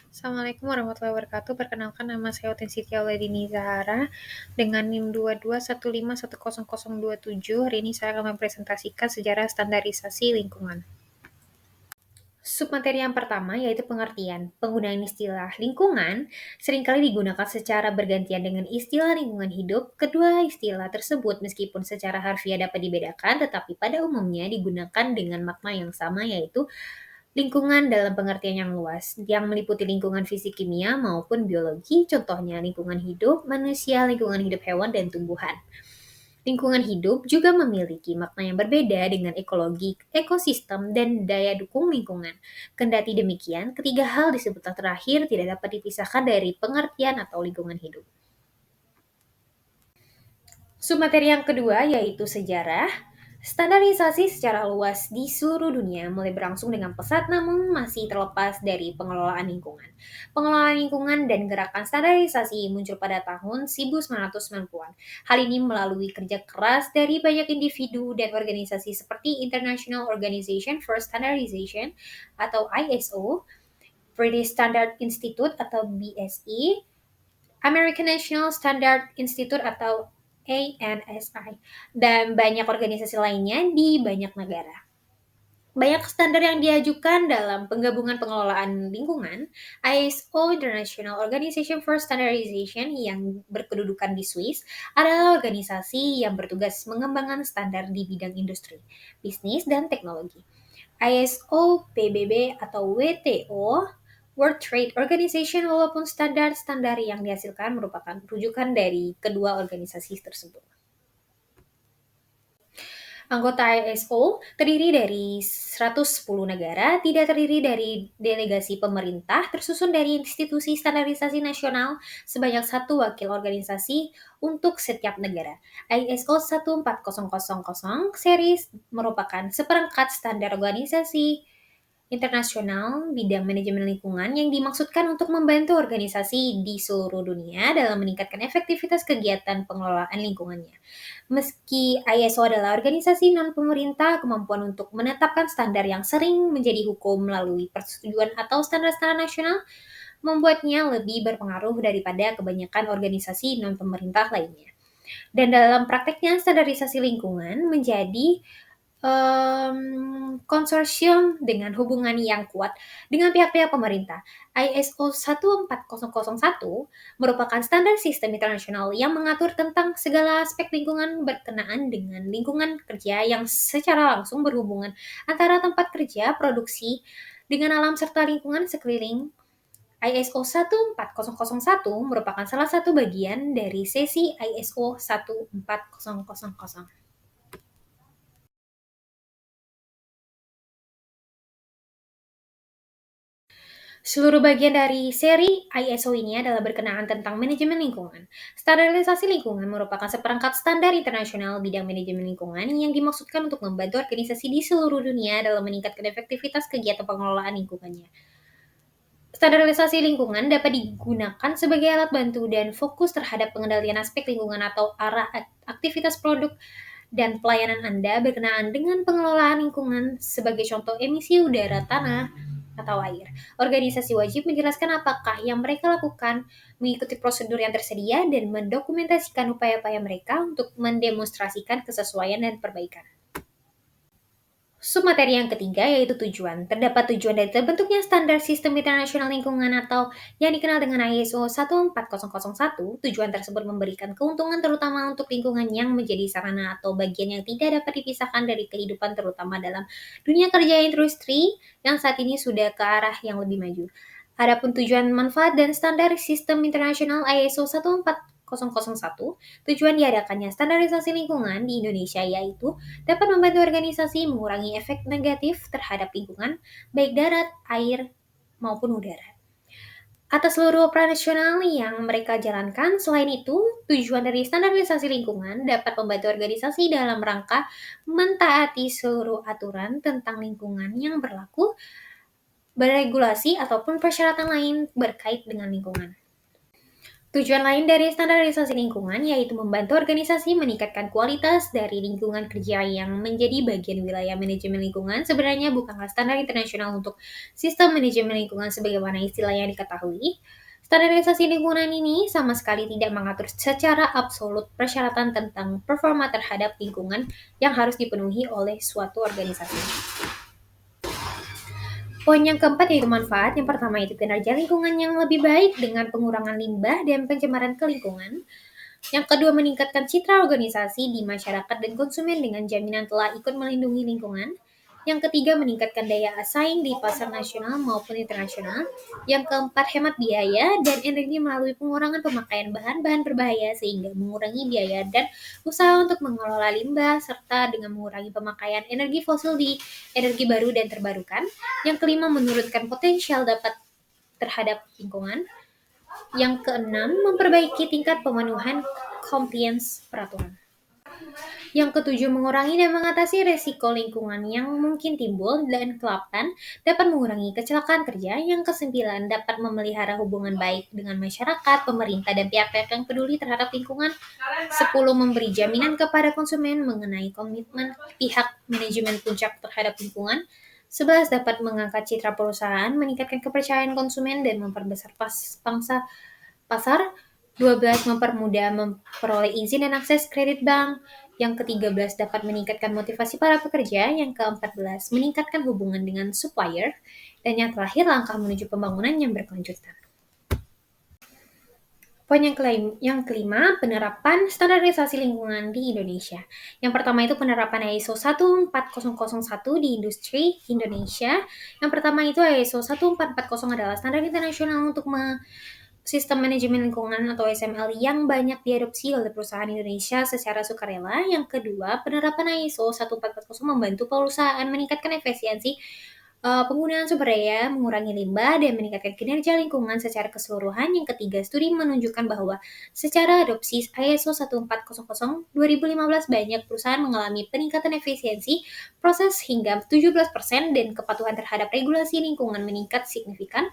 Assalamualaikum warahmatullahi wabarakatuh. Perkenalkan nama saya Utin Siti Auladini Zahara dengan NIM 2215100027. Hari ini saya akan mempresentasikan sejarah standarisasi lingkungan. Submateri yang pertama yaitu pengertian. Penggunaan istilah lingkungan seringkali digunakan secara bergantian dengan istilah lingkungan hidup. Kedua istilah tersebut meskipun secara harfiah dapat dibedakan, tetapi pada umumnya digunakan dengan makna yang sama yaitu lingkungan dalam pengertian yang luas, yang meliputi lingkungan fisik kimia maupun biologi, contohnya lingkungan hidup manusia, lingkungan hidup hewan, dan tumbuhan. Lingkungan hidup juga memiliki makna yang berbeda dengan ekologi, ekosistem, dan daya dukung lingkungan. Kendati demikian, ketiga hal disebut terakhir tidak dapat dipisahkan dari pengertian atau lingkungan hidup. Submateri yang kedua yaitu sejarah. Standarisasi secara luas di seluruh dunia mulai berlangsung dengan pesat namun masih terlepas dari pengelolaan lingkungan. Pengelolaan lingkungan dan gerakan standarisasi muncul pada tahun 1990-an. Hal ini melalui kerja keras dari banyak individu dan organisasi seperti International Organization for Standardization atau ISO, British Standard Institute atau BSI, American National Standard Institute atau ANSI, dan banyak organisasi lainnya di banyak negara. Banyak standar yang diajukan dalam penggabungan pengelolaan lingkungan. ISO International Organization for Standardization yang berkedudukan di Swiss adalah organisasi yang bertugas mengembangkan standar di bidang industri, bisnis, dan teknologi. ISO PBB atau WTO World Trade Organization, walaupun standar-standar yang dihasilkan merupakan rujukan dari kedua organisasi tersebut. Anggota ISO terdiri dari 110 negara, tidak terdiri dari delegasi pemerintah, tersusun dari institusi standarisasi nasional sebanyak satu wakil organisasi untuk setiap negara. ISO 14000 series merupakan seperangkat standar organisasi internasional bidang manajemen lingkungan yang dimaksudkan untuk membantu organisasi di seluruh dunia dalam meningkatkan efektivitas kegiatan pengelolaan lingkungannya. Meski ISO adalah organisasi non-pemerintah, kemampuan untuk menetapkan standar yang sering menjadi hukum melalui persetujuan atau standar-standar nasional membuatnya lebih berpengaruh daripada kebanyakan organisasi non-pemerintah lainnya. Dan dalam prakteknya, standarisasi lingkungan menjadi konsorsium dengan hubungan yang kuat dengan pihak-pihak pemerintah. ISO 14001 merupakan standar sistem internasional yang mengatur tentang segala aspek lingkungan berkenaan dengan lingkungan kerja yang secara langsung berhubungan antara tempat kerja, produksi, dengan alam serta lingkungan sekeliling. ISO 14001 merupakan salah satu bagian dari sesi ISO 14000. Seluruh bagian dari seri ISO ini adalah berkenaan tentang manajemen lingkungan. Standarisasi lingkungan merupakan seperangkat standar internasional bidang manajemen lingkungan yang dimaksudkan untuk membantu organisasi di seluruh dunia dalam meningkatkan efektivitas kegiatan pengelolaan lingkungannya. Standarisasi lingkungan dapat digunakan sebagai alat bantu dan fokus terhadap pengendalian aspek lingkungan atau arah aktivitas produk dan pelayanan Anda berkenaan dengan pengelolaan lingkungan, sebagai contoh emisi udara, tanah, atau air. Organisasi wajib menjelaskan apakah yang mereka lakukan, mengikuti prosedur yang tersedia, dan mendokumentasikan upaya-upaya mereka untuk mendemonstrasikan kesesuaian dan perbaikan. Submateri yang ketiga yaitu tujuan. Terdapat tujuan dari terbentuknya standar sistem internasional lingkungan atau yang dikenal dengan ISO 14001. Tujuan tersebut memberikan keuntungan terutama untuk lingkungan yang menjadi sarana atau bagian yang tidak dapat dipisahkan dari kehidupan, terutama dalam dunia kerja industri yang saat ini sudah ke arah yang lebih maju. Adapun tujuan manfaat dan standar sistem internasional ISO 14001, tujuan diadakannya standarisasi lingkungan di Indonesia yaitu dapat membantu organisasi mengurangi efek negatif terhadap lingkungan, baik darat, air, maupun udara, atas seluruh operasional yang mereka jalankan. Selain itu, tujuan dari standarisasi lingkungan dapat membantu organisasi dalam rangka mentaati seluruh aturan tentang lingkungan yang berlaku, beregulasi, ataupun persyaratan lain berkait dengan lingkungan. Tujuan lain dari standarisasi lingkungan yaitu membantu organisasi meningkatkan kualitas dari lingkungan kerja yang menjadi bagian wilayah manajemen lingkungan. Sebenarnya bukanlah standar internasional untuk sistem manajemen lingkungan sebagaimana istilah yang diketahui. Standarisasi lingkungan ini sama sekali tidak mengatur secara absolut persyaratan tentang performa terhadap lingkungan yang harus dipenuhi oleh suatu organisasi. Poin yang keempat yaitu manfaat. Yang pertama itu kinerja lingkungan yang lebih baik dengan pengurangan limbah dan pencemaran ke lingkungan. Yang kedua, meningkatkan citra organisasi di masyarakat dan konsumen dengan jaminan telah ikut melindungi lingkungan. Yang ketiga, meningkatkan daya saing di pasar nasional maupun internasional. Yang keempat, hemat biaya dan energi melalui pengurangan pemakaian bahan-bahan berbahaya sehingga mengurangi biaya dan usaha untuk mengelola limbah serta dengan mengurangi pemakaian energi fosil di energi baru dan terbarukan. Yang kelima, menurunkan potensial dapat terhadap lingkungan. Yang keenam, memperbaiki tingkat pemenuhan compliance peraturan. Yang ketujuh, mengurangi dan mengatasi resiko lingkungan yang mungkin timbul. Dan ke-8, dapat mengurangi kecelakaan kerja. Yang ke-9, dapat memelihara hubungan baik dengan masyarakat, pemerintah, dan pihak-pihak yang peduli terhadap lingkungan. 10, memberi jaminan kepada konsumen mengenai komitmen pihak manajemen puncak terhadap lingkungan. 11, dapat mengangkat citra perusahaan, meningkatkan kepercayaan konsumen, dan memperbesar pangsa pasar. 12, mempermudah memperoleh izin dan akses kredit bank. Yang ke-13, dapat meningkatkan motivasi para pekerja. Yang ke-14, meningkatkan hubungan dengan supplier. Dan yang terakhir, langkah menuju pembangunan yang berkelanjutan. Poin yang kelima, penerapan standarisasi lingkungan di Indonesia. Yang pertama itu penerapan ISO 14001 di industri Indonesia. Yang pertama itu ISO 1440 adalah standar internasional untuk sistem manajemen lingkungan atau SML yang banyak diadopsi oleh perusahaan Indonesia secara sukarela. Yang kedua, penerapan ISO 1440 membantu perusahaan meningkatkan efisiensi penggunaan sumber daya, mengurangi limbah, dan meningkatkan kinerja lingkungan secara keseluruhan. Yang ketiga, studi menunjukkan bahwa secara adopsi ISO 1400 2015 banyak perusahaan mengalami peningkatan efisiensi proses hingga 17% dan kepatuhan terhadap regulasi lingkungan meningkat signifikan.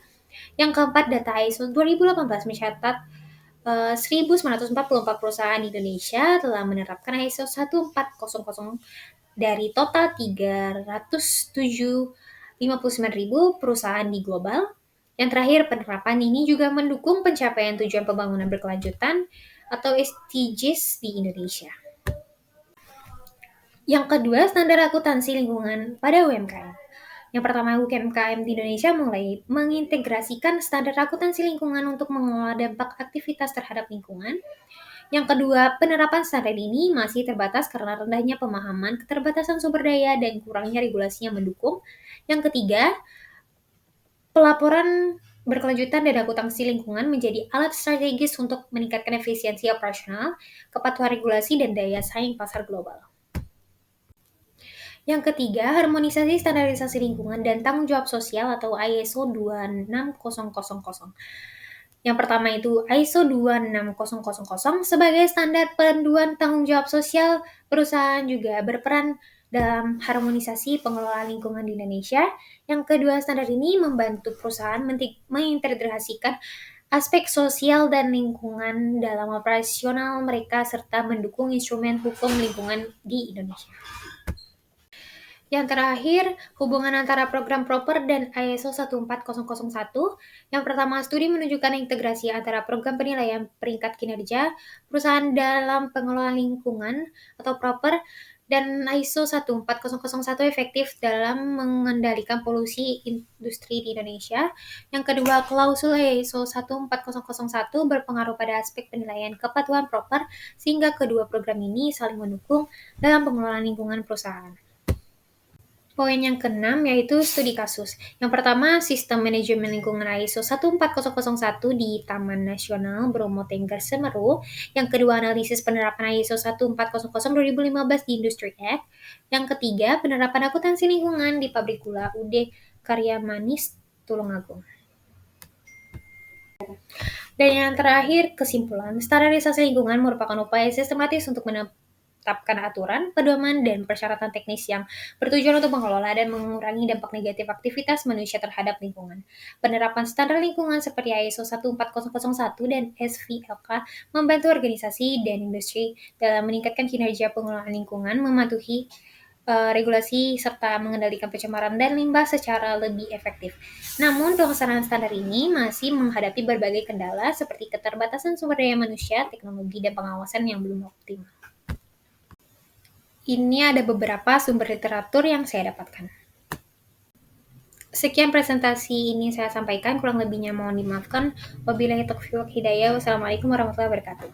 Yang keempat, data ISO 2018 mencatat 1.944 perusahaan di Indonesia telah menerapkan ISO 1400 dari total 359.000 perusahaan di global. Yang terakhir, penerapan ini juga mendukung pencapaian tujuan pembangunan berkelanjutan atau SDGs di Indonesia. Yang kedua, standar akuntansi lingkungan pada UMKM. Yang pertama, UMKM di Indonesia mulai mengintegrasikan standar akuntansi lingkungan untuk mengelola dampak aktivitas terhadap lingkungan. Yang kedua, penerapan standar ini masih terbatas karena rendahnya pemahaman, keterbatasan sumber daya, dan kurangnya regulasi yang mendukung. Yang ketiga, pelaporan berkelanjutan dan akuntansi lingkungan menjadi alat strategis untuk meningkatkan efisiensi operasional, kepatuhan regulasi, dan daya saing pasar global. Yang ketiga, harmonisasi standarisasi lingkungan dan tanggung jawab sosial atau ISO 26000. Yang pertama itu ISO 26000 sebagai standar panduan tanggung jawab sosial. Perusahaan juga berperan dalam harmonisasi pengelolaan lingkungan di Indonesia. Yang kedua, standar ini membantu perusahaan mengintegrasikan aspek sosial dan lingkungan dalam operasional mereka serta mendukung instrumen hukum lingkungan di Indonesia. Yang terakhir, hubungan antara program proper dan ISO 14001. Yang pertama, studi menunjukkan integrasi antara program penilaian peringkat kinerja perusahaan dalam pengelolaan lingkungan atau proper dan ISO 14001 efektif dalam mengendalikan polusi industri di Indonesia. Yang kedua, klausul ISO 14001 berpengaruh pada aspek penilaian kepatuhan proper sehingga kedua program ini saling mendukung dalam pengelolaan lingkungan perusahaan. Poin yang keenam yaitu studi kasus. Yang pertama, sistem manajemen lingkungan ISO 14001 di Taman Nasional Bromo Tengger Semeru. Yang kedua, analisis penerapan ISO 1400 2015 di Industri Act. Yang ketiga, penerapan akuntansi lingkungan di pabrik gula UD Karya Manis Tulungagung. Dan yang terakhir, kesimpulan, standarisasi lingkungan merupakan upaya sistematis untuk menetapkan aturan, pedoman, dan persyaratan teknis yang bertujuan untuk mengelola dan mengurangi dampak negatif aktivitas manusia terhadap lingkungan. Penerapan standar lingkungan seperti ISO 14001 dan SVLK membantu organisasi dan industri dalam meningkatkan kinerja pengelolaan lingkungan, mematuhi regulasi serta mengendalikan pencemaran dan limbah secara lebih efektif. Namun, pelaksanaan standar ini masih menghadapi berbagai kendala seperti keterbatasan sumber daya manusia, teknologi, dan pengawasan yang belum optimal. Ini ada beberapa sumber literatur yang saya dapatkan. Sekian presentasi ini saya sampaikan, kurang lebihnya mohon dimaafkan. Wabillahi taufiq wal hidayah. Wassalamualaikum warahmatullahi wabarakatuh.